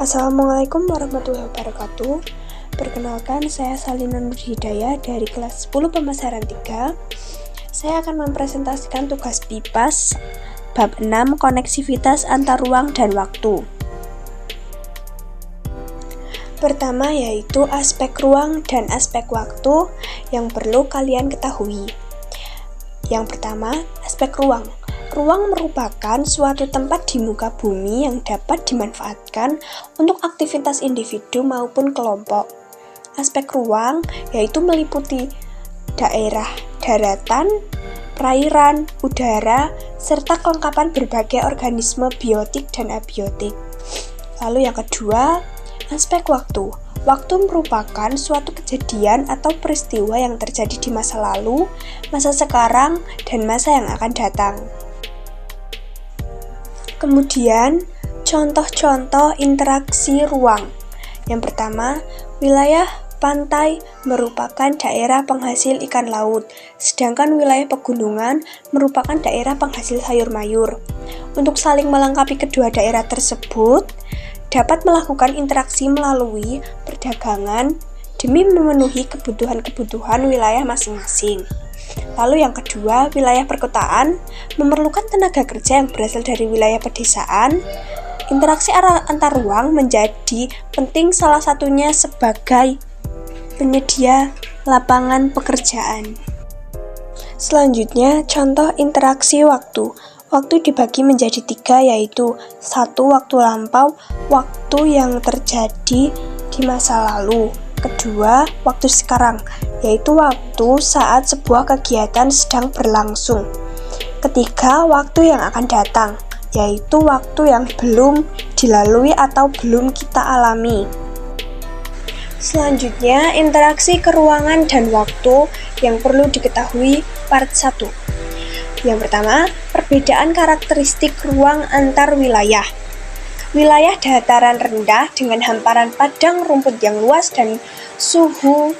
Assalamualaikum warahmatullahi wabarakatuh. Perkenalkan, saya Salina Nur Hidayah dari kelas 10 pemasaran 3. Saya akan mempresentasikan tugas BIPAS bab 6 koneksivitas antar ruang dan waktu. Pertama yaitu aspek ruang dan aspek waktu yang perlu kalian ketahui. Yang pertama, aspek ruang. Ruang merupakan suatu tempat di muka bumi yang dapat dimanfaatkan untuk aktivitas individu maupun kelompok. Aspek ruang yaitu meliputi daerah daratan, perairan, udara, serta kelengkapan berbagai organisme biotik dan abiotik. Lalu yang kedua, aspek waktu. Waktu merupakan suatu kejadian atau peristiwa yang terjadi di masa lalu, masa sekarang, dan masa yang akan datang. Kemudian, contoh-contoh interaksi ruang. Yang pertama, wilayah pantai merupakan daerah penghasil ikan laut, sedangkan wilayah pegunungan merupakan daerah penghasil sayur mayur. Untuk saling melengkapi kedua daerah tersebut, dapat melakukan interaksi melalui perdagangan demi memenuhi kebutuhan-kebutuhan wilayah masing-masing. Lalu yang kedua, wilayah perkotaan memerlukan tenaga kerja yang berasal dari wilayah pedesaan. Interaksi antar ruang menjadi penting, salah satunya sebagai penyedia lapangan pekerjaan. Selanjutnya, contoh interaksi waktu. Waktu dibagi menjadi 3, yaitu 1. Waktu lampau, waktu yang terjadi di masa lalu. Kedua, waktu sekarang, yaitu waktu saat sebuah kegiatan sedang berlangsung. Ketiga, waktu yang akan datang, yaitu waktu yang belum dilalui atau belum kita alami. Selanjutnya, interaksi keruangan dan waktu yang perlu diketahui part 1. Yang pertama, perbedaan karakteristik ruang antar wilayah. Wilayah dataran rendah dengan hamparan padang rumput yang luas dan suhu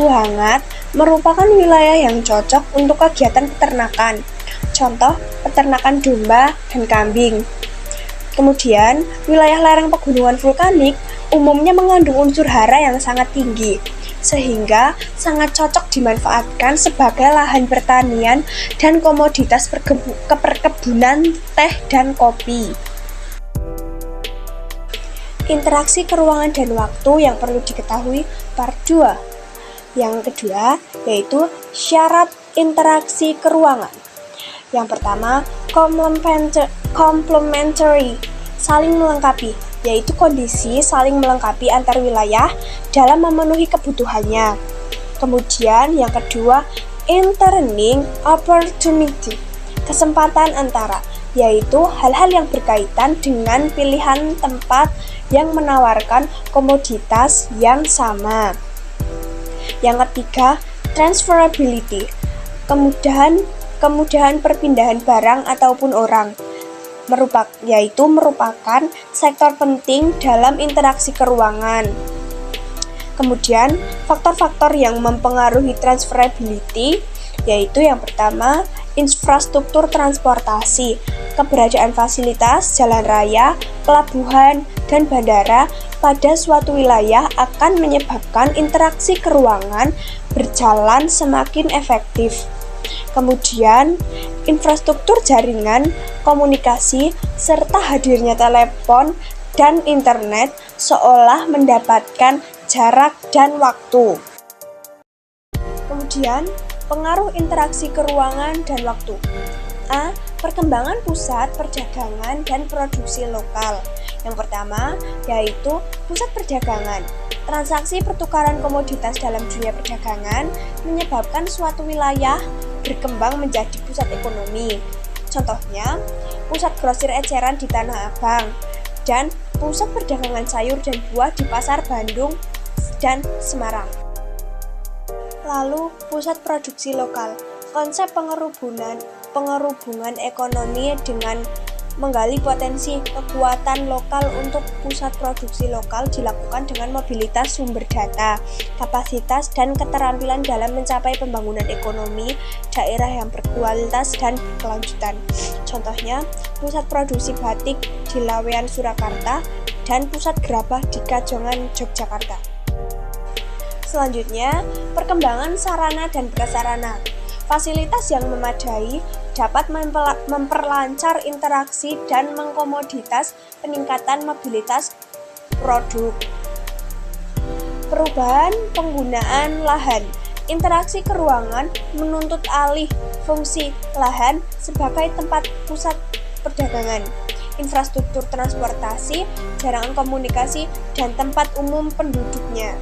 hangat merupakan wilayah yang cocok untuk kegiatan peternakan. Contoh, peternakan domba dan kambing. Kemudian, wilayah lereng pegunungan vulkanik umumnya mengandung unsur hara yang sangat tinggi, sehingga sangat cocok dimanfaatkan sebagai lahan pertanian dan komoditas perkebunan teh dan kopi. Interaksi keruangan dan waktu yang perlu diketahui part 2. Yang kedua, yaitu syarat interaksi keruangan. Yang pertama, complementary, saling melengkapi, yaitu kondisi saling melengkapi antar wilayah dalam memenuhi kebutuhannya. Kemudian yang kedua, interning opportunity, kesempatan antara, yaitu hal-hal yang berkaitan dengan pilihan tempat yang menawarkan komoditas yang sama. Yang ketiga, transferability, kemudahan perpindahan barang ataupun orang, yaitu merupakan sektor penting dalam interaksi keruangan. Kemudian, faktor-faktor yang mempengaruhi transferability, yaitu yang pertama, infrastruktur transportasi, keberadaan fasilitas, jalan raya, pelabuhan, dan bandara pada suatu wilayah akan menyebabkan interaksi keruangan berjalan semakin efektif. Kemudian, infrastruktur jaringan, komunikasi, serta hadirnya telepon dan internet seolah mendapatkan jarak dan waktu. Kemudian, pengaruh interaksi keruangan dan waktu. A. Perkembangan pusat perdagangan dan produksi lokal. Yang pertama, yaitu pusat perdagangan. Transaksi pertukaran komoditas dalam dunia perdagangan menyebabkan suatu wilayah berkembang menjadi pusat ekonomi. Contohnya, pusat grosir eceran di Tanah Abang dan pusat perdagangan sayur dan buah di Pasar Bandung dan Semarang. Lalu, pusat produksi lokal. Konsep pengerubungan ekonomi dengan Menggali potensi kekuatan lokal untuk pusat produksi lokal dilakukan dengan mobilitas sumber data, kapasitas, dan keterampilan dalam mencapai pembangunan ekonomi daerah yang berkualitas dan berkelanjutan. Contohnya, pusat produksi batik di Lawean, Surakarta, dan pusat gerabah di Kajongan, Yogyakarta. Selanjutnya, perkembangan sarana dan prasarana. Fasilitas yang memadai dapat memperlancar interaksi dan mengkomoditas peningkatan mobilitas produk. Perubahan penggunaan lahan. Interaksi keruangan menuntut alih fungsi lahan sebagai tempat pusat perdagangan, infrastruktur transportasi, jaringan komunikasi, dan tempat umum penduduknya.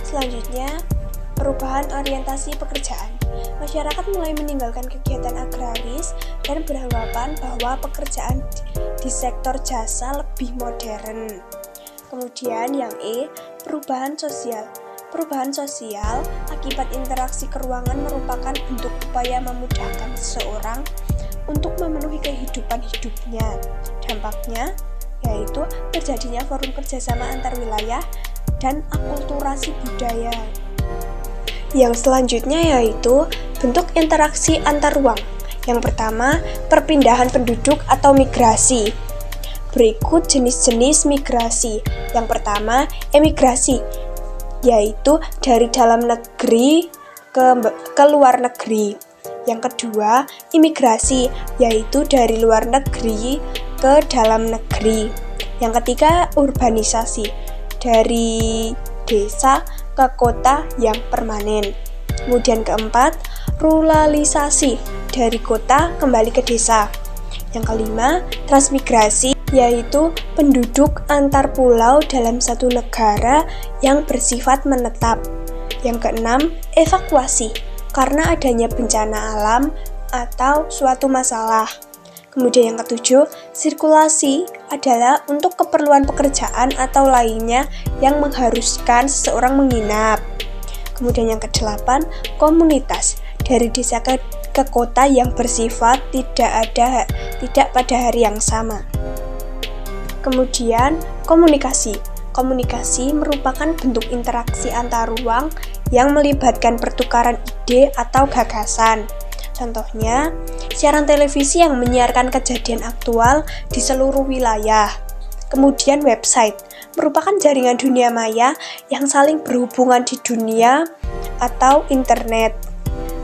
Selanjutnya, perubahan orientasi pekerjaan. Masyarakat mulai meninggalkan kegiatan agraris dan beranggapan bahwa pekerjaan di sektor jasa lebih modern. Kemudian yang E, perubahan sosial. Perubahan sosial akibat interaksi keruangan merupakan bentuk upaya memudahkan seseorang untuk memenuhi kehidupan hidupnya. Dampaknya yaitu terjadinya forum kerjasama antar wilayah dan akulturasi budaya. Yang selanjutnya yaitu bentuk interaksi antar ruang. Yang pertama, perpindahan penduduk atau migrasi. Berikut jenis-jenis migrasi. Yang pertama, emigrasi, yaitu dari dalam negeri ke luar negeri. Yang kedua, imigrasi, yaitu dari luar negeri ke dalam negeri. Yang ketiga, urbanisasi, dari desa ke kota yang permanen. Kemudian keempat, ruralisasi, dari kota kembali ke desa. Yang kelima, transmigrasi, yaitu penduduk antar pulau dalam satu negara yang bersifat menetap. Yang keenam, evakuasi, karena adanya bencana alam atau suatu masalah. Kemudian yang ketujuh, sirkulasi adalah untuk keperluan pekerjaan atau lainnya yang mengharuskan seseorang menginap. Kemudian yang kedelapan, komunitas, dari desa ke kota yang bersifat tidak pada hari yang sama. Kemudian komunikasi. Komunikasi merupakan bentuk interaksi antar ruang yang melibatkan pertukaran ide atau gagasan. Contohnya, siaran televisi yang menyiarkan kejadian aktual di seluruh wilayah. Kemudian website, merupakan jaringan dunia maya yang saling berhubungan di dunia atau internet.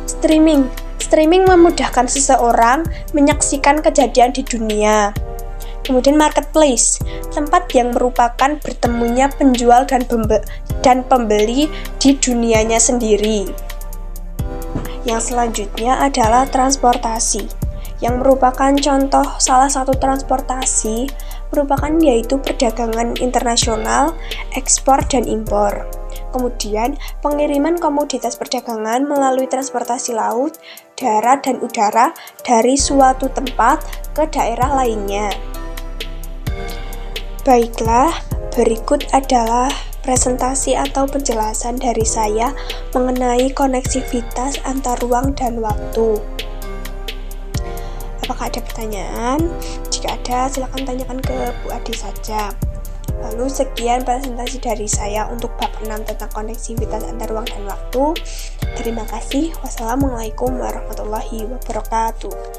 Streaming memudahkan seseorang menyaksikan kejadian di dunia. Kemudian marketplace, tempat yang merupakan bertemunya penjual dan pembeli di dunianya sendiri. Yang selanjutnya adalah transportasi, yang merupakan contoh salah satu transportasi merupakan yaitu perdagangan internasional, ekspor dan impor. Kemudian pengiriman komoditas perdagangan melalui transportasi laut, darat dan udara dari suatu tempat ke daerah lainnya. Baiklah, berikut adalah presentasi atau penjelasan dari saya mengenai koneksivitas antar ruang dan waktu. Apakah ada pertanyaan? Jika ada, silakan tanyakan ke Bu Ade saja. Lalu sekian presentasi dari saya untuk bab 6 tentang koneksivitas antar ruang dan waktu. Terima kasih. Wassalamualaikum warahmatullahi wabarakatuh.